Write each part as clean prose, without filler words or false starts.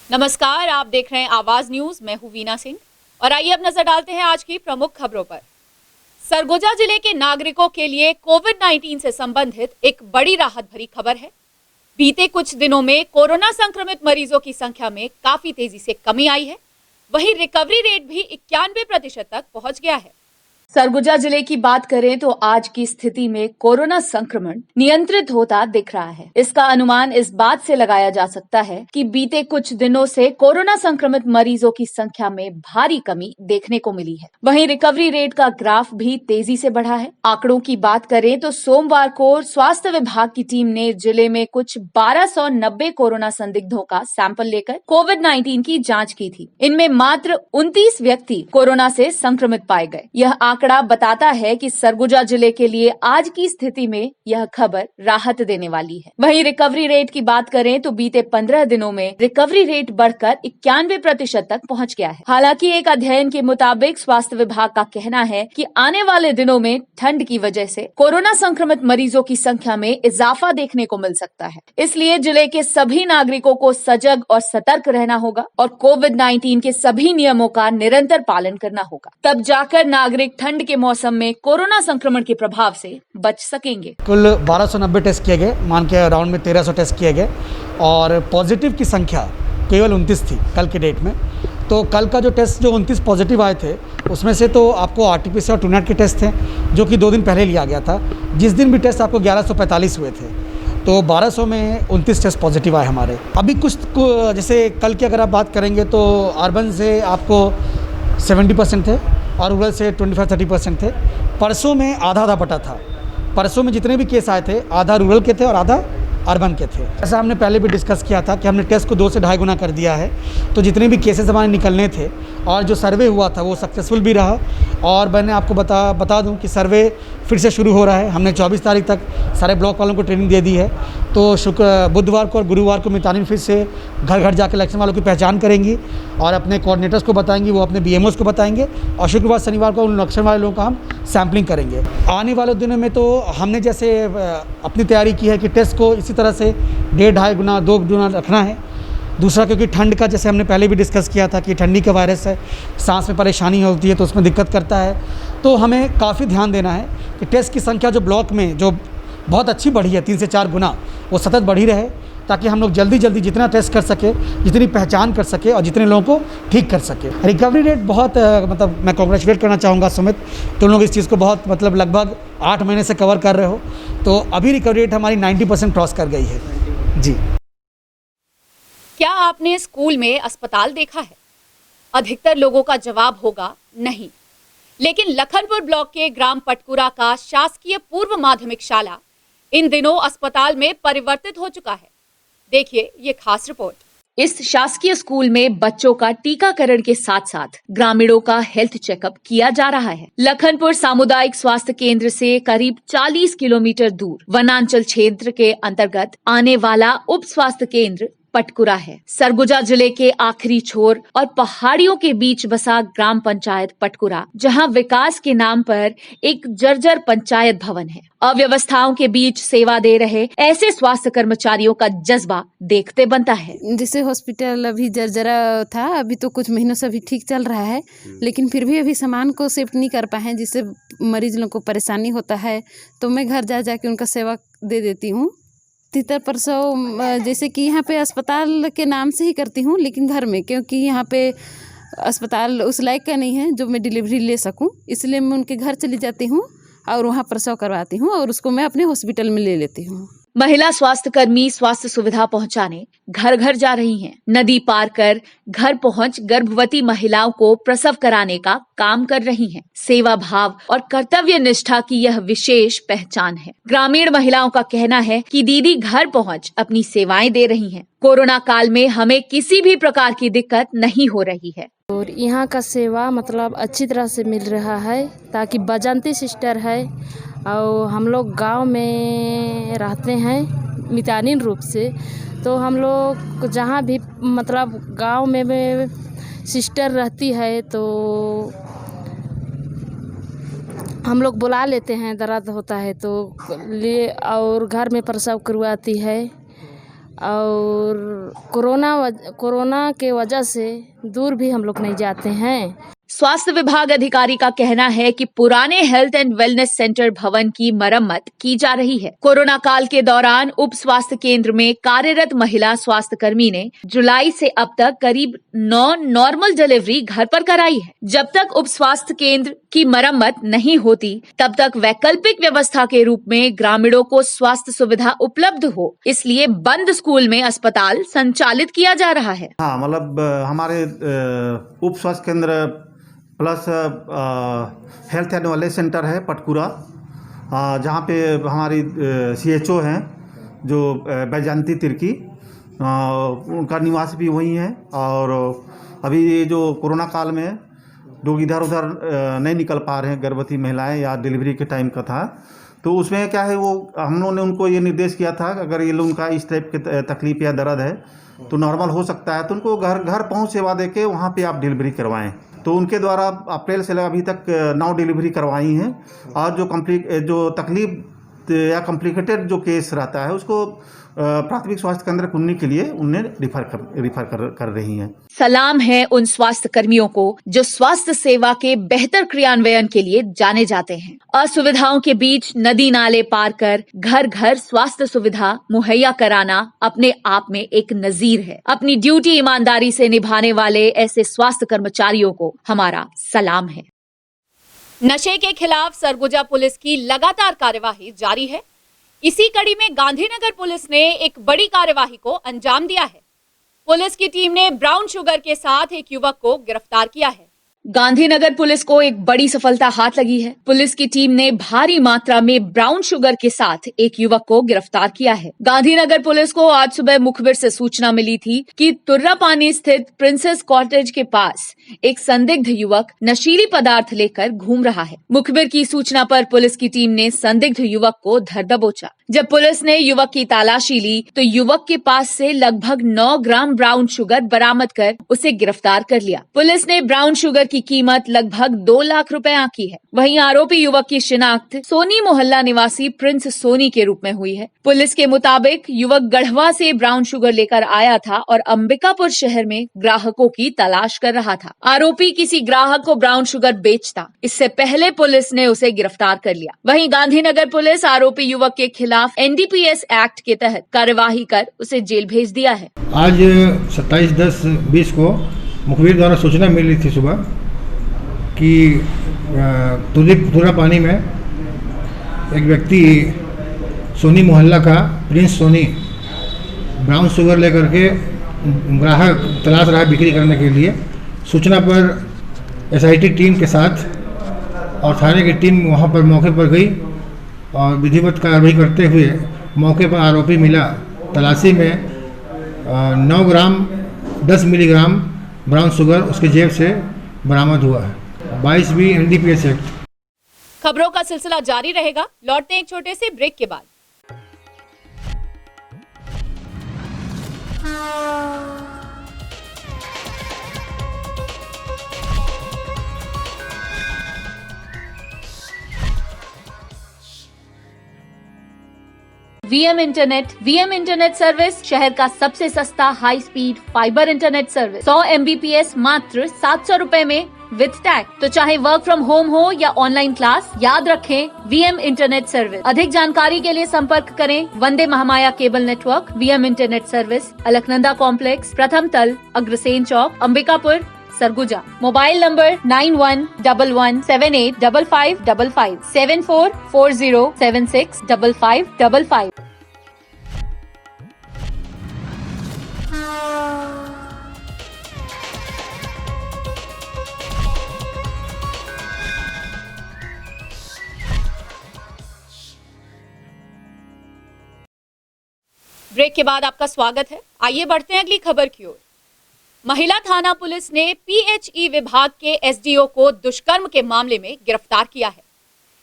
नमस्कार, आप देख रहे हैं आवाज न्यूज। मैं हूं वीना सिंह और आइए अब नजर डालते हैं आज की प्रमुख खबरों पर। सरगुजा जिले के नागरिकों के लिए कोविड-19 से संबंधित एक बड़ी राहत भरी खबर है। बीते कुछ दिनों में कोरोना संक्रमित मरीजों की संख्या में काफी तेजी से कमी आई है। वहीं रिकवरी रेट भी 91% तक पहुंच गया है। सरगुजा जिले की बात करें तो आज की स्थिति में कोरोना संक्रमण नियंत्रित होता दिख रहा है। इसका अनुमान इस बात से लगाया जा सकता है कि बीते कुछ दिनों से कोरोना संक्रमित मरीजों की संख्या में भारी कमी देखने को मिली है। वहीं रिकवरी रेट का ग्राफ भी तेजी से बढ़ा है। आंकड़ों की बात करें तो सोमवार को स्वास्थ्य विभाग की टीम ने जिले में कुछ 1290 कोरोना संदिग्धों का सैंपल लेकर कोविड-19 की जाँच की थी। इनमें मात्र 29 व्यक्ति कोरोना से संक्रमित पाए गए। यह आंकड़ा बताता है कि सरगुजा जिले के लिए आज की स्थिति में यह खबर राहत देने वाली है। वहीं रिकवरी रेट की बात करें तो बीते 15 दिनों में रिकवरी रेट बढ़कर 91% तक पहुंच गया है। हालांकि एक अध्ययन के मुताबिक स्वास्थ्य विभाग का कहना है कि आने वाले दिनों में ठंड की वजह से कोरोना संक्रमित मरीजों की संख्या में इजाफा देखने को मिल सकता है। इसलिए जिले के सभी नागरिकों को सजग और सतर्क रहना होगा और कोविड-19 के सभी नियमों का निरंतर पालन करना होगा। तब जाकर नागरिक ठंड के मौसम में कोरोना संक्रमण के प्रभाव से बच सकेंगे। कुल 1290 टेस्ट किए गए, मान के राउंड में 1300 टेस्ट किए गए और पॉजिटिव की संख्या केवल 29 थी कल के डेट में। तो कल का जो टेस्ट जो 29 पॉजिटिव आए थे उसमें से तो आपको आरटीपीसीआर और ट्रूनेट के टेस्ट थे जो कि 2 दिन पहले लिया गया था। जिस दिन भी टेस्ट आपको 1145 हुए थे, तो 1200 में 29 टेस्ट पॉजिटिव आए हमारे। अभी कुछ जैसे कल की अगर आप बात करेंगे तो अर्बन से आपको 70% थे और रूरल से 25-30% थे। परसों में आधा बटा था। परसों में जितने भी केस आए थे आधा रूरल के थे और आधा अर्बन के थे। ऐसा हमने पहले भी डिस्कस किया था कि हमने टेस्ट को 2 से ढाई गुना कर दिया है। तो जितने भी केसेस हमारे निकलने थे और जो सर्वे हुआ था वो सक्सेसफुल भी रहा। और मैंने आपको बता दूं कि सर्वे फिर से शुरू हो रहा है। हमने 24 तारीख तक सारे ब्लॉक वालों को ट्रेनिंग दे दी है। तो बुधवार को और गुरुवार को मितानिन फिर से घर घर जाकर इलेक्शन वालों की पहचान करेंगी और अपने कोऑर्डिनेटर्स को बताएंगी, वो अपने बीएमओस को बताएंगे और शुक्रवार शनिवार को उन इलेक्शन वाले लोगों का हम सैम्पलिंग करेंगे। आने वाले दिनों में तो हमने जैसे अपनी तैयारी की है कि टेस्ट को इसी तरह से 1.5-2 गुना 2 गुना रखना है। दूसरा क्योंकि ठंड का जैसे हमने पहले भी डिस्कस किया था कि ठंडी का वायरस है, सांस में परेशानी होती है तो उसमें दिक्कत करता है। तो हमें काफ़ी ध्यान देना है कि टेस्ट की संख्या जो ब्लॉक में जो बहुत अच्छी बढ़ी है 3 से 4 गुना, वो सतत बढ़ी रहे ताकि हम लोग जल्दी जितना टेस्ट कर सके, जितनी पहचान कर सके और जितने लोगों को ठीक कर सके। रिकवरी रेट बहुत मतलब मैं कॉन्ग्रेचुलेट करना चाहूँगा सुमित, तुम लोग इस चीज़ को बहुत मतलब लगभग 8 महीने से कवर कर रहे हो। तो अभी रिकवरी रेट हमारी 90% क्रॉस कर गई है जी। क्या आपने स्कूल में अस्पताल देखा है? अधिकतर लोगों का जवाब होगा नहीं। लेकिन लखनपुर ब्लॉक के ग्राम पटकुरा का शासकीय पूर्व माध्यमिक शाला इन दिनों अस्पताल में परिवर्तित हो चुका है। देखिए ये खास रिपोर्ट। इस शासकीय स्कूल में बच्चों का टीकाकरण के साथ साथ ग्रामीणों का हेल्थ चेकअप किया जा रहा है। लखनपुर सामुदायिक स्वास्थ्य केंद्र से करीब 40 किलोमीटर दूर वनांचल क्षेत्र के अंतर्गत आने वाला उप स्वास्थ्य केंद्र पटकुरा है। सरगुजा जिले के आखिरी छोर और पहाड़ियों के बीच बसा ग्राम पंचायत पटकुरा, जहां विकास के नाम पर एक जर्जर पंचायत भवन है। अव्यवस्थाओं के बीच सेवा दे रहे ऐसे स्वास्थ्य कर्मचारियों का जज्बा देखते बनता है। जैसे हॉस्पिटल अभी जर्जरा था, अभी तो कुछ महीनों से अभी ठीक चल रहा है, लेकिन फिर भी अभी सामान को शिफ्ट नहीं कर पाए हैं, जिससे मरीज लोगों को परेशानी होता है। तो मैं घर जा जाके उनका सेवा दे देती हूँ। तितर प्रसव जैसे कि यहाँ पे अस्पताल के नाम से ही करती हूँ, लेकिन घर में, क्योंकि यहाँ पे अस्पताल उस लायक का नहीं है जो मैं डिलीवरी ले सकूँ, इसलिए मैं उनके घर चली जाती हूँ और वहाँ प्रसव करवाती हूँ और उसको मैं अपने हॉस्पिटल में ले लेती हूँ। महिला स्वास्थ्य कर्मी स्वास्थ्य सुविधा पहुंचाने घर घर जा रही हैं। नदी पार कर घर पहुंच गर्भवती महिलाओं को प्रसव कराने का काम कर रही हैं। सेवा भाव और कर्तव्य निष्ठा की यह विशेष पहचान है। ग्रामीण महिलाओं का कहना है कि दीदी घर पहुंच अपनी सेवाएं दे रही हैं। कोरोना काल में हमें किसी भी प्रकार की दिक्कत नहीं हो रही है और यहाँ का सेवा मतलब अच्छी तरह से मिल रहा है, ताकि बजानती सिस्टर है और हम लोग गांव में रहते हैं मितानिन रूप से, तो हम लोग जहाँ भी मतलब गांव में सिस्टर रहती है तो हम लोग बुला लेते हैं, दर्द होता है तो ले, और घर में प्रसव करवाती है और कोरोना के वजह से दूर भी हम लोग नहीं जाते हैं। स्वास्थ्य विभाग अधिकारी का कहना है कि पुराने हेल्थ एंड वेलनेस सेंटर भवन की मरम्मत की जा रही है। कोरोना काल के दौरान उप स्वास्थ्य केंद्र में कार्यरत महिला स्वास्थ्य कर्मी ने जुलाई से अब तक करीब 9 नॉर्मल डिलीवरी घर पर कराई है। जब तक उप स्वास्थ्य केंद्र की मरम्मत नहीं होती तब तक वैकल्पिक व्यवस्था के रूप में ग्रामीणों को स्वास्थ्य सुविधा उपलब्ध हो, इसलिए बंद स्कूल में अस्पताल संचालित किया जा रहा है। हाँ, मतलब हमारे उप स्वास्थ्य केंद्र plus health and wellness centre है पटकुरा, जहाँ पे हमारी CHO हैं जो बैजयंती तिर्की, उनका निवास भी वहीं है। और अभी ये जो कोरोना काल में लोग इधर उधर नहीं निकल पा रहे हैं, गर्भवती महिलाएं या डिलीवरी के टाइम का था, तो उसमें क्या है वो हम लोगों ने उनको ये निर्देश किया था कि अगर ये लोग उनका इस टाइप की तकलीफ या दर्द है तो नॉर्मल हो सकता है तो उनको घर पहुँच सेवा दे के वहाँ पर आप डिलीवरी करवाएँ। तो उनके द्वारा अप्रैल से अभी तक 9 डिलीवरी करवाई हैं। और जो तकलीफ या कॉम्प्लिकेटेड जो केस रहता है उसको प्राथमिक स्वास्थ्य केंद्र कुन्नी के लिए उन्हें रिफर कर रही हैं। सलाम है उन स्वास्थ्य कर्मियों को जो स्वास्थ्य सेवा के बेहतर क्रियान्वयन के लिए जाने जाते हैं। असुविधाओं के बीच नदी नाले पार कर घर घर स्वास्थ्य सुविधा मुहैया कराना अपने आप में एक नजीर है। अपनी ड्यूटी ईमानदारी से निभाने वाले ऐसे स्वास्थ्य कर्मचारियों को हमारा सलाम है। नशे के खिलाफ सरगुजा पुलिस की लगातार कार्यवाही जारी है। इसी कड़ी में गांधीनगर पुलिस ने एक बड़ी कार्यवाही को अंजाम दिया है। पुलिस की टीम ने ब्राउन शुगर के साथ एक युवक को गिरफ्तार किया है। गांधीनगर पुलिस को एक बड़ी सफलता हाथ लगी है। पुलिस की टीम ने भारी मात्रा में ब्राउन शुगर के साथ एक युवक को गिरफ्तार किया है। गांधीनगर पुलिस को आज सुबह मुखबिर से सूचना मिली थी कि तुर्रापानी स्थित प्रिंसेस कॉटेज के पास एक संदिग्ध युवक नशीली पदार्थ लेकर घूम रहा है। मुखबिर की सूचना पर पुलिस की टीम ने संदिग्ध युवक को धर दबोचा। जब पुलिस ने युवक की तलाशी ली तो युवक के पास से लगभग 9 ग्राम ब्राउन शुगर बरामद कर उसे गिरफ्तार कर लिया। पुलिस ने ब्राउन शुगर की कीमत लगभग 2 लाख रुपए आंकी है। वहीं आरोपी युवक की शिनाख्त सोनी मोहल्ला निवासी प्रिंस सोनी के रूप में हुई है। पुलिस के मुताबिक युवक गढ़वा से ब्राउन शुगर लेकर आया था और अंबिकापुर शहर में ग्राहकों की तलाश कर रहा था। आरोपी किसी ग्राहक को ब्राउन शुगर बेचता, इससे पहले पुलिस ने उसे गिरफ्तार कर लिया। वहीं गांधीनगर पुलिस आरोपी युवक के खिलाफ NDPS एक्ट के तहत कार्यवाही कर उसे जेल भेज दिया है। आज 27/10/20 को मुखबिर द्वारा सूचना मिली थी सुबह कि तुर्रापानी में एक व्यक्ति सोनी मोहल्ला का प्रिंस सोनी ब्राउन शुगर लेकर के ग्राहक तलाश रहा है बिक्री करने के लिए। सूचना पर SIT टीम के साथ और थाने की टीम वहां पर मौके पर गई और विधिवत कार्रवाई करते हुए मौके पर आरोपी मिला। तलाशी में 9 ग्राम 10 मिलीग्राम ब्राउन शुगर उसके जेब से बरामद हुआ है। 22B NDPS act. खबरों का सिलसिला जारी रहेगा। लौटते हैं एक छोटे से ब्रेक के बाद। VM इंटरनेट सर्विस शहर का सबसे सस्ता high speed fibre internet service. 100 Mbps मात्र 700 रुपए में विद टैग। तो चाहे वर्क फ्रॉम होम हो या ऑनलाइन क्लास, याद रखें VM इंटरनेट सर्विस। अधिक जानकारी के लिए संपर्क करें Vande Mahamaya cable network. VM internet service, Alaknanda complex, प्रथम तल, Agrasen Chowk, Ambikapur, Surguja. Mobile number 9111785555 7440765555। Break के बाद आपका स्वागत है। आइए बढ़ते हैं अगली खबर की ओर। महिला थाना पुलिस ने PHE विभाग के SDO को दुष्कर्म के मामले में गिरफ्तार किया है।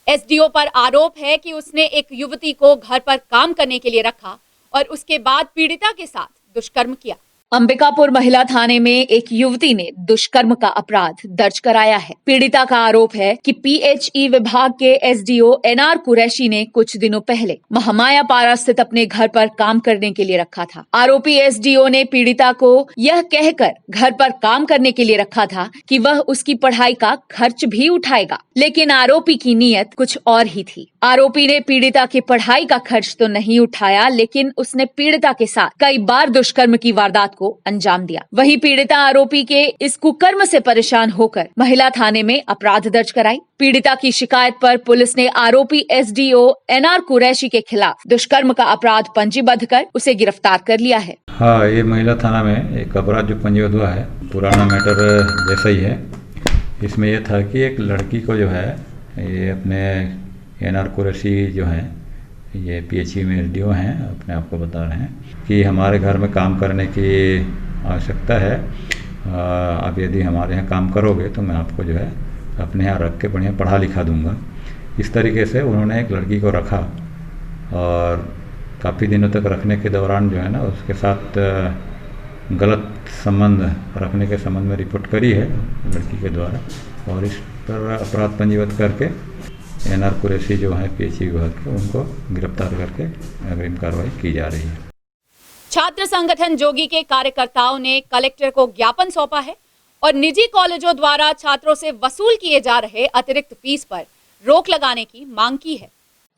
SDO पर आरोप है कि उसने एक युवती को घर पर काम करने के लिए रखा और उसके बाद पीड़िता के साथ दुष्कर्म किया। अंबिकापुर महिला थाने में एक युवती ने दुष्कर्म का अपराध दर्ज कराया है। पीड़िता का आरोप है कि पीएचई विभाग के एसडीओ एनआर कुरैशी ने कुछ दिनों पहले महामाया पारा स्थित अपने घर पर काम करने के लिए रखा था। आरोपी एसडीओ ने पीड़िता को यह कहकर घर पर काम करने के लिए रखा था कि वह उसकी पढ़ाई का खर्च भी उठाएगा, लेकिन आरोपी की नीयत कुछ और ही थी। आरोपी ने पीड़िता की पढ़ाई का खर्च तो नहीं उठाया, लेकिन उसने पीड़िता के साथ कई बार दुष्कर्म की वारदात को अंजाम दिया। वहीं पीड़िता आरोपी के इस कुकर्म से परेशान होकर महिला थाने में अपराध दर्ज कराई। पीड़िता की शिकायत पर पुलिस ने आरोपी एसडीओ एनआर कुरैशी के खिलाफ दुष्कर्म का अपराध पंजीबद्ध कर उसे गिरफ्तार कर लिया है। हाँ, ये महिला थाना में एक अपराध जो पंजीबद्ध हुआ है, पुराना मैटर जैसा ही है। इसमें यह था कि एक लड़की को जो है ये अपने एनआर कुरैशी जो है ये पीएचई में एसडीओ हैं, अपने आप को बता रहे हैं कि हमारे घर में काम करने की आवश्यकता है। आप यदि हमारे यहाँ काम करोगे तो मैं आपको जो है अपने यहाँ रख के बढ़िया पढ़ा लिखा दूंगा। इस तरीके से उन्होंने एक लड़की को रखा और काफ़ी दिनों तक रखने के दौरान जो है ना उसके साथ गलत संबंध रखने के संबंध में रिपोर्ट करी है लड़की के द्वारा, और इस पर अपराध पंजीबद्ध करके एनआर कुरैशी जो है पीएचई विभाग के उनको गिरफ्तार करके अग्रिम कार्रवाई की जा रही है। छात्र संगठन जोगी के कार्यकर्ताओं ने कलेक्टर को ज्ञापन सौंपा है और निजी कॉलेजों द्वारा छात्रों से वसूल किए जा रहे अतिरिक्त फीस पर रोक लगाने की मांग की है।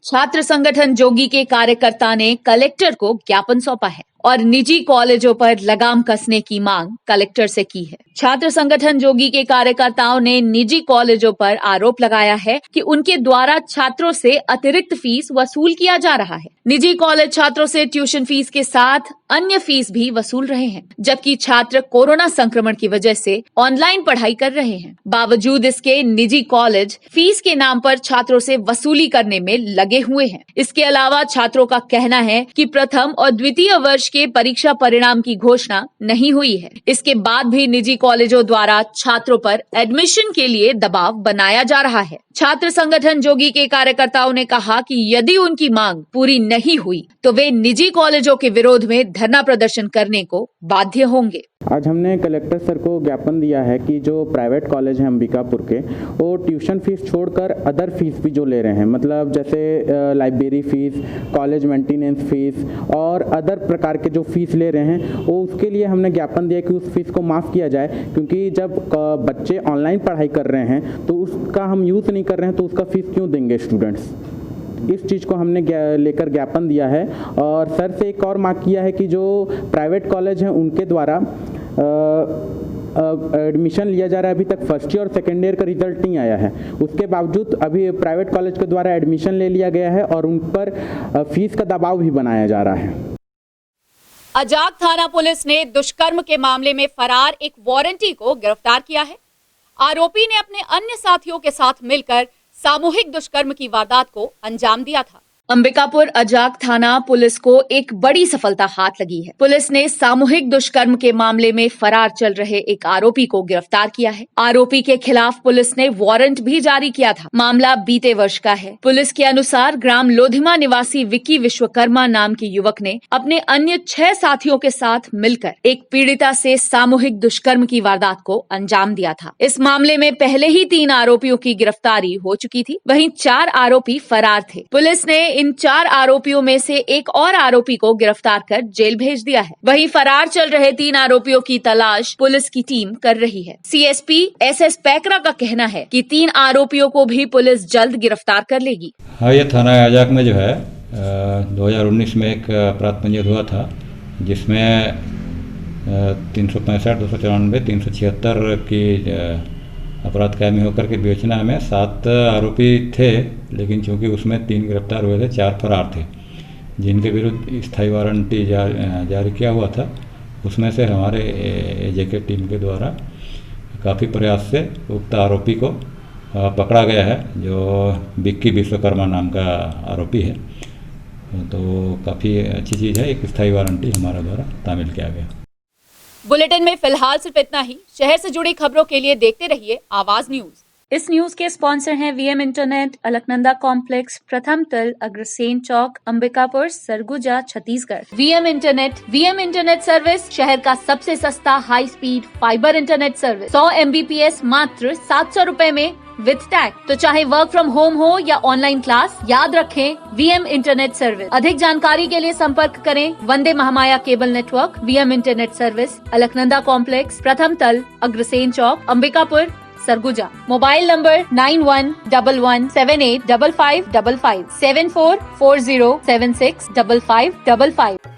छात्र संगठन जोगी के कार्यकर्ता ने कलेक्टर को ज्ञापन सौंपा है और निजी कॉलेजों पर लगाम कसने की मांग कलेक्टर से की है। छात्र संगठन जोगी के कार्यकर्ताओं ने निजी कॉलेजों पर आरोप लगाया है कि उनके द्वारा छात्रों से अतिरिक्त फीस वसूल किया जा रहा है। निजी कॉलेज छात्रों से ट्यूशन फीस के साथ अन्य फीस भी वसूल रहे हैं, जबकि छात्र कोरोना संक्रमण की वजह से ऑनलाइन पढ़ाई कर रहे हैं। बावजूद इसके निजी कॉलेज फीस के नाम पर छात्रों से वसूली करने में लगे हुए हैं। इसके अलावा छात्रों का कहना है कि प्रथम और द्वितीय वर्ष के परीक्षा परिणाम की घोषणा नहीं हुई है। इसके बाद भी निजी कॉलेजों द्वारा छात्रों पर एडमिशन के लिए दबाव बनाया जा रहा है। छात्र संगठन जोगी के कार्यकर्ताओं ने कहा कि यदि उनकी मांग पूरी नहीं हुई तो वे निजी कॉलेजों के विरोध में धरना प्रदर्शन करने को बाध्य होंगे। आज हमने कलेक्टर सर को ज्ञापन दिया है कि जो प्राइवेट कॉलेज हैं अंबिकापुर के, वो ट्यूशन फीस छोड़कर अदर फीस भी जो ले रहे हैं, मतलब जैसे library fees, college maintenance fees और अदर प्रकार के जो फीस ले रहे हैं, वो उसके लिए हमने ज्ञापन दिया कि उस फीस को माफ़ किया जाए। क्योंकि जब बच्चे ऑनलाइन पढ़ाई कर रहे हैं तो उसका हम यूज़ नहीं कर रहे हैं तो उसका फीस क्यों देंगे स्टूडेंट्स। इस चीज़ को हमने लेकर ज्ञापन दिया है और सर से एक और मांग किया है कि जो प्राइवेट कॉलेज हैं उनके द्वारा एडमिशन लिया जा रहा है। अभी तक फर्स्ट ईयर और सेकेंड ईयर का रिजल्ट नहीं आया है, उसके बावजूद अभी प्राइवेट कॉलेज के द्वारा एडमिशन ले लिया गया है और उन पर फीस का दबाव भी बनाया जा रहा है। अजाक थाना पुलिस ने दुष्कर्म के मामले में फरार एक वारंटी को गिरफ्तार किया है। आरोपी ने अपने अन्य साथियों के साथ मिलकर सामूहिक दुष्कर्म की वारदात को अंजाम दिया था। अंबिकापुर अजाक थाना पुलिस को एक बड़ी सफलता हाथ लगी है। पुलिस ने सामूहिक दुष्कर्म के मामले में फरार चल रहे एक आरोपी को गिरफ्तार किया है। आरोपी के खिलाफ पुलिस ने वारंट भी जारी किया था। मामला बीते वर्ष का है। पुलिस के अनुसार ग्राम लोधिमा निवासी विक्की विश्वकर्मा नाम के युवक ने अपने अन्य 6 साथियों के साथ मिलकर एक पीड़िता से सामूहिक दुष्कर्म की वारदात को अंजाम दिया था। इस मामले में पहले ही 3 आरोपियों की गिरफ्तारी हो चुकी थी, वहीं 4 आरोपी फरार थे। पुलिस ने इन 4 आरोपियों में से एक और आरोपी को गिरफ्तार कर जेल भेज दिया है। वहीं फरार चल रहे 3 आरोपियों की तलाश पुलिस की टीम कर रही है। सीएसपी एसएस पैकरा का कहना है कि 3 आरोपियों को भी पुलिस जल्द गिरफ्तार कर लेगी। हाँ, ये थाना अजाक में जो है 2019 में एक अपराध पंजीबद्ध हुआ था, जिसमें 365, 294, 376 की अपराध कायमी होकर के विवेचना में 7 आरोपी थे, लेकिन चूंकि उसमें 3 गिरफ्तार हुए थे, 4 फरार थे, जिनके विरुद्ध स्थायी वारंटी जारी किया हुआ था। उसमें से हमारे एजेके टीम के द्वारा काफ़ी प्रयास से उक्त आरोपी को पकड़ा गया है, जो विक्की विश्वकर्मा नाम का आरोपी है। तो काफ़ी अच्छी चीज़ है, एक स्थायी वारंटी हमारे द्वारा तामील किया गया। बुलेटिन में फिलहाल सिर्फ इतना ही। शहर से जुड़ी खबरों के लिए देखते रहिए आवाज न्यूज। इस न्यूज के स्पॉन्सर हैं वीएम इंटरनेट, अलकनंदा कॉम्प्लेक्स, प्रथम तल, Agrasen Chowk, Ambikapur, Surguja, Chhattisgarh. VM internet service शहर का सबसे सस्ता high speed fibre internet service. 100 MBPS मात्र 700 रुपए में विद टैग। तो चाहे वर्क फ्रॉम होम हो या ऑनलाइन क्लास, याद रखें वीएम इंटरनेट सर्विस। अधिक जानकारी के लिए संपर्क करें Vande Mahamaya cable network, VM internet service, Alaknanda complex, प्रथम तल, अग्रसेन चौक, अंबिकापुर, सरगुजा। Mobile number 9111785555 7440765555।